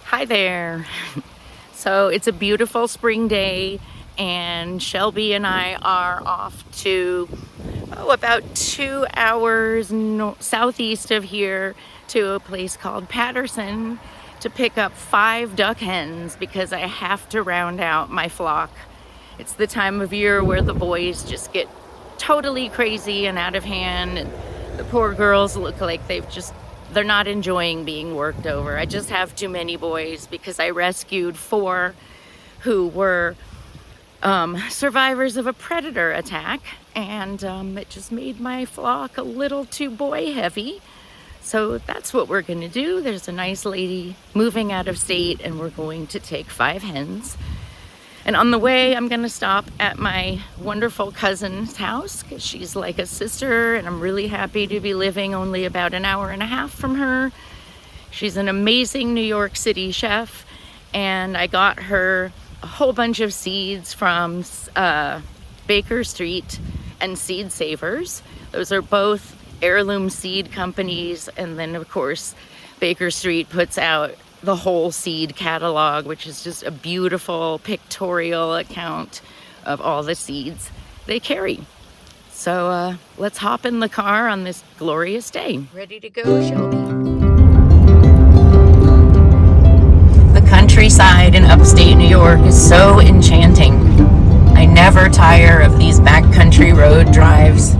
Hi there. So it's a beautiful spring day and Shelby and I are off to about 2 hours southeast of here to a place called Patterson to pick up 5 duck hens because I have to round out my flock. It's the time of year where the boys just get totally crazy and out of hand. The poor girls look like they're not enjoying being worked over. I just have too many boys because I rescued 4 who were survivors of a predator attack, and it just made my flock a little too boy heavy. So that's what we're gonna do. There's a nice lady moving out of state and we're going to take 5 hens. And on the way, I'm gonna stop at my wonderful cousin's house because she's like a sister and I'm really happy to be living only about an hour and a half from her. She's an amazing New York City chef, and I got her a whole bunch of seeds from Baker Street and Seed Savers. Those are both heirloom seed companies, and then of course Baker Street puts out the whole seed catalog, which is just a beautiful pictorial account of all the seeds they carry. So let's hop in the car on this glorious day. Ready to go, Shelby? The countryside in upstate New York is so enchanting. I never tire of these backcountry road drives.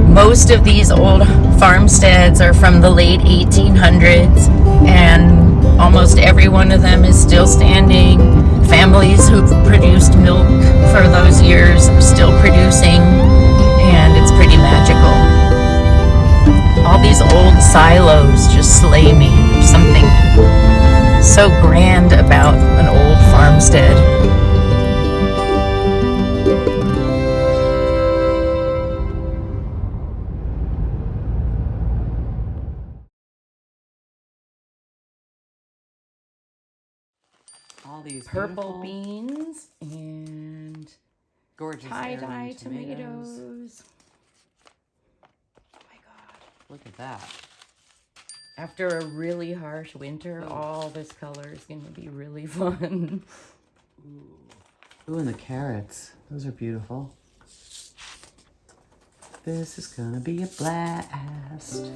Most of these old farmsteads are from the late 1800s, and almost every one of them is still standing. Families who've produced milk for those years are still producing, and it's pretty magical. All these old silos just slay me. There's something so grand about an old farmstead. All these Purple beans and gorgeous tie-dye tomatoes. Oh my God. Look at that. After a really harsh winter, all this color is going to be really fun. Ooh, and the carrots. Those are beautiful. This is gonna be a blast.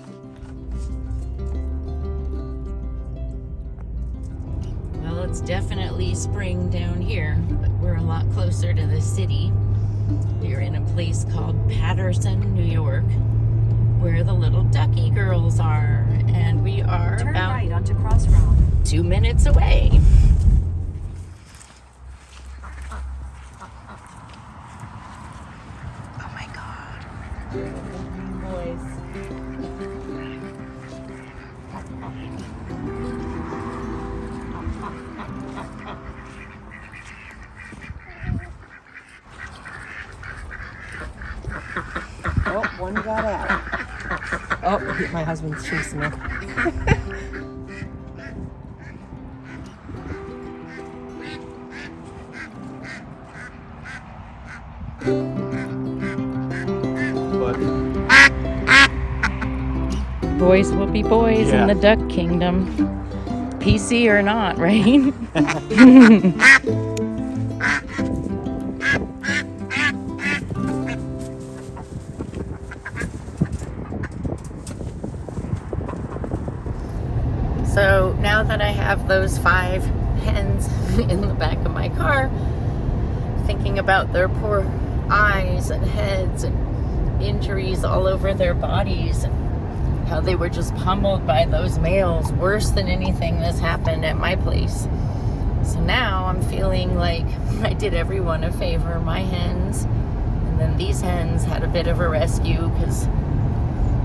Well, it's definitely spring down here, but we're a lot closer to the city. We're in a place called Patterson, New York, where the little ducky girls are, and we are Turn about right onto Crossroad. 2 minutes away. Oh my God. Boys. Oh, one got out. Oh, my husband's chasing me. Boys will be boys in the duck kingdom. PC or not, right? So now that I have those 5 hens in the back of my car, thinking about their poor eyes and heads and injuries all over their bodies, and how they were just pummeled by those males, worse than anything that's happened at my place. So now I'm feeling like I did everyone a favor, my hens, and then these hens had a bit of a rescue because,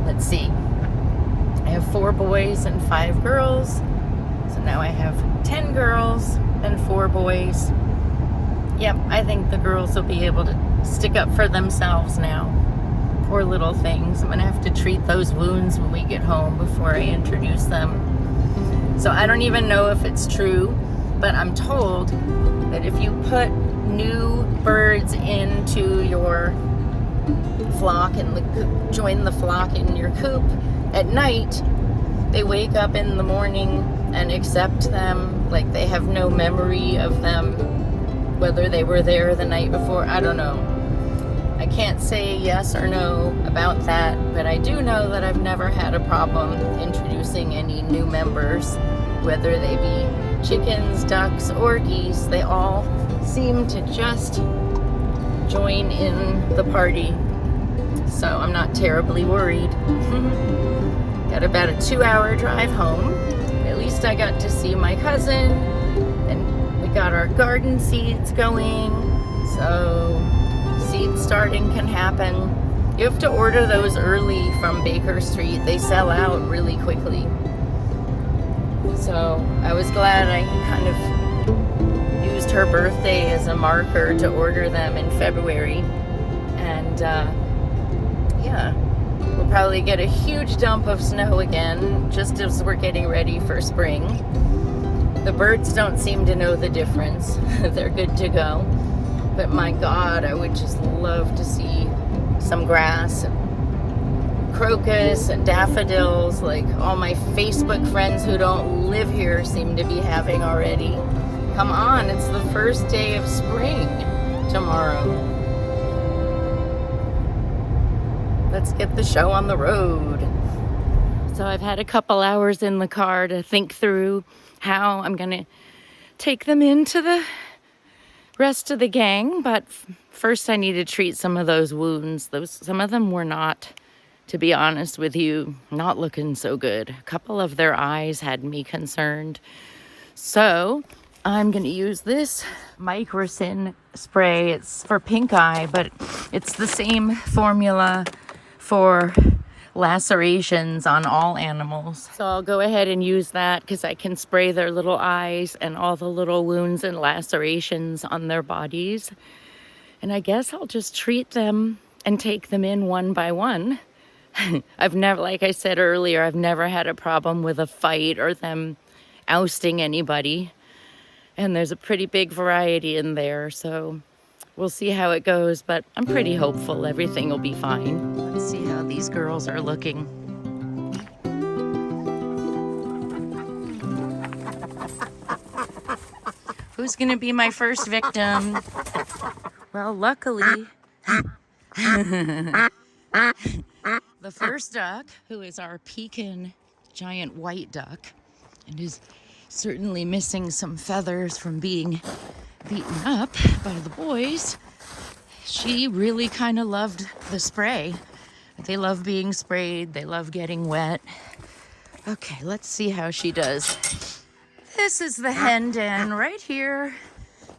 let's see, I have 4 boys and 5 girls. So now I have 10 girls and 4 boys. Yep, I think the girls will be able to stick up for themselves now. Poor little things. I'm gonna have to treat those wounds when we get home before I introduce them. So I don't even know if it's true, but I'm told that if you put new birds into your flock and join the flock in your coop at night, they wake up in the morning and accept them like they have no memory of them, whether they were there the night before. I don't know. I can't say yes or no about that, but I do know that I've never had a problem introducing any new members, whether they be chickens, ducks, or geese. They all seem to just join in the party, so I'm not terribly worried. Got about a 2-hour drive home. At least I got to see my cousin, and we got our garden seeds going, so seed starting can happen. You have to order those early from Baker Street. They sell out really quickly. So I was glad I kind of used her birthday as a marker to order them in February. And yeah, we'll probably get a huge dump of snow again just as we're getting ready for spring. The birds don't seem to know the difference. They're good to go. But my God, I would just love to see some grass and crocus and daffodils like all my Facebook friends who don't live here seem to be having already. Come on, it's the first day of spring tomorrow. Let's get the show on the road. So I've had a couple hours in the car to think through how I'm gonna take them into the rest of the gang, but first I need to treat some of those wounds. Some of them were not, to be honest with you, not looking so good. A couple of their eyes had me concerned. So I'm going to use this microcin spray. It's for pink eye, but it's the same formula for lacerations on all animals. So I'll go ahead and use that because I can spray their little eyes and all the little wounds and lacerations on their bodies. And I guess I'll just treat them and take them in one by one. I've never, like I said earlier, I've never had a problem with a fight or them ousting anybody. And there's a pretty big variety in there, so we'll see how it goes, but I'm pretty hopeful everything will be fine. Let's see how these girls are looking. Who's gonna be my first victim? Well, luckily, the first duck, who is our Pekin giant white duck, and is certainly missing some feathers from being beaten up by the boys, she really kind of loved the spray. They love being sprayed. They love getting wet. Okay, let's see how she does. This is the hen den right here.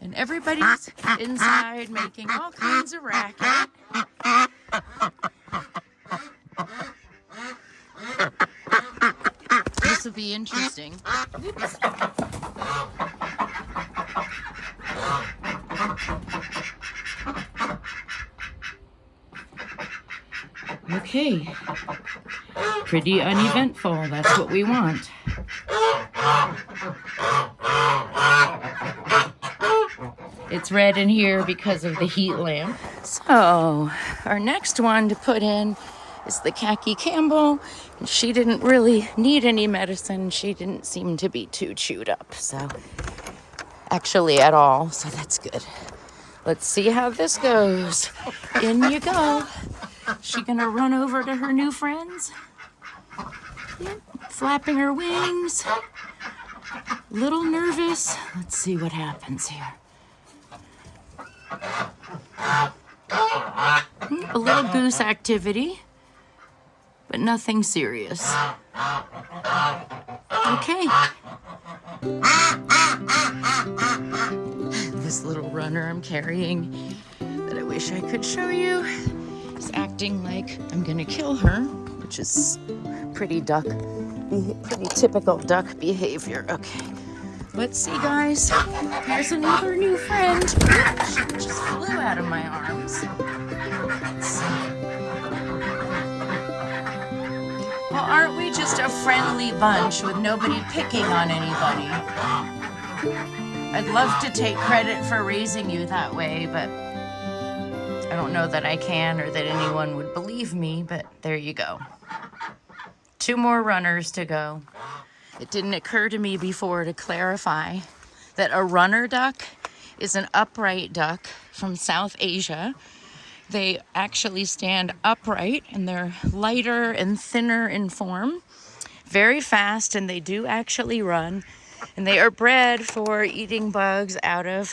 And everybody's inside making all kinds of racket. This will be interesting. Oops. Okay, pretty uneventful, that's what we want. It's red in here because of the heat lamp. So, our next one to put in is the Khaki Campbell. She didn't really need any medicine. She didn't seem to be too chewed up, so actually at all, so that's good. Let's see how this goes. In you go. She gonna run over to her new friends? Yep. Flapping her wings. Little nervous. Let's see what happens here. A little goose activity, but nothing serious. Okay. This little runner I'm carrying that I wish I could show you is acting like I'm gonna kill her, which is pretty typical duck behavior. Okay, let's see, guys. Here's another new friend. She just flew out of my arms. Let's see. Well, aren't we just a friendly bunch with nobody picking on anybody? I'd love to take credit for raising you that way, but I don't know that I can or that anyone would believe me, but there you go. 2 more runners to go. It didn't occur to me before to clarify that a runner duck is an upright duck from South Asia. They actually stand upright and they're lighter and thinner in form, very fast, and they do actually run. And they are bred for eating bugs out of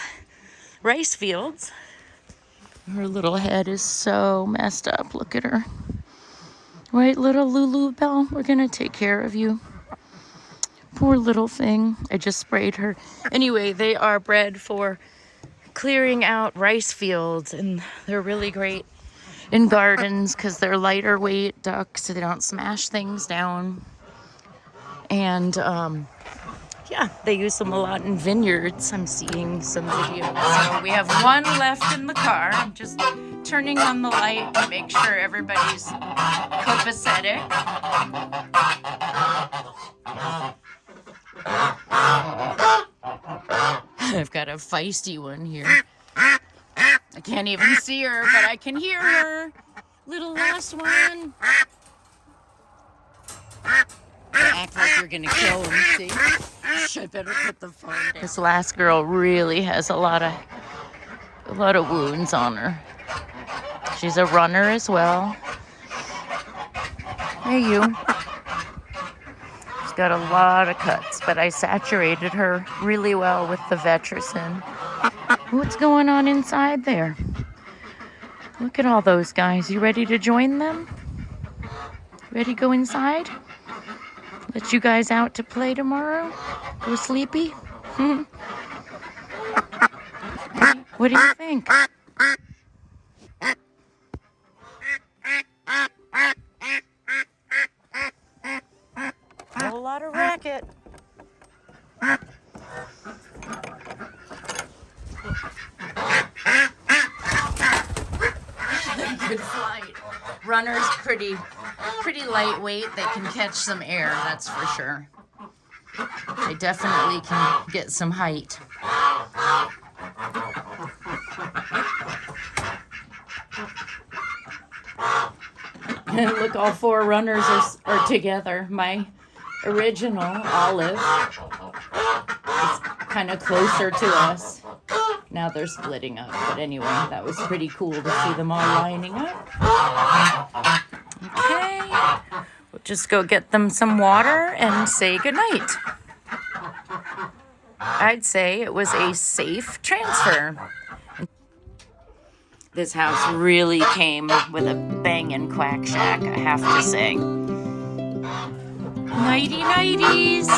rice fields. Her little head is so messed up. Look at her. Right, little Lulu Bell? We're gonna take care of you. Poor little thing. I just sprayed her. Anyway, they are bred for clearing out rice fields, and they're really great in gardens because they're lighter weight ducks, so they don't smash things down. And yeah, they use them a lot in vineyards. I'm seeing some videos. So we have one left in the car. I'm just turning on the light to make sure everybody's copacetic. I've got a feisty one here. I can't even see her, but I can hear her. Little last one. Act like you're gonna kill him, see? I better put the phone down. This last girl really has a lot of wounds on her. She's a runner as well. Hey, you. She's got a lot of cuts, but I saturated her really well with the Vetricin. What's going on inside there? Look at all those guys. You ready to join them? Ready to go inside? Let you guys out to play tomorrow? Go sleepy? What do you think? A whole lot of racket. Good flight. Runner's pretty lightweight. They can catch some air, that's for sure. They definitely can get some height. Look, all 4 runners are together. My original, Olive, is kind of closer to us. Now they're splitting up. But anyway, that was pretty cool to see them all lining up. Okay. We'll just go get them some water and say goodnight. I'd say it was a safe transfer. This house really came with a bangin' quack shack, I have to say. Nighty nighties.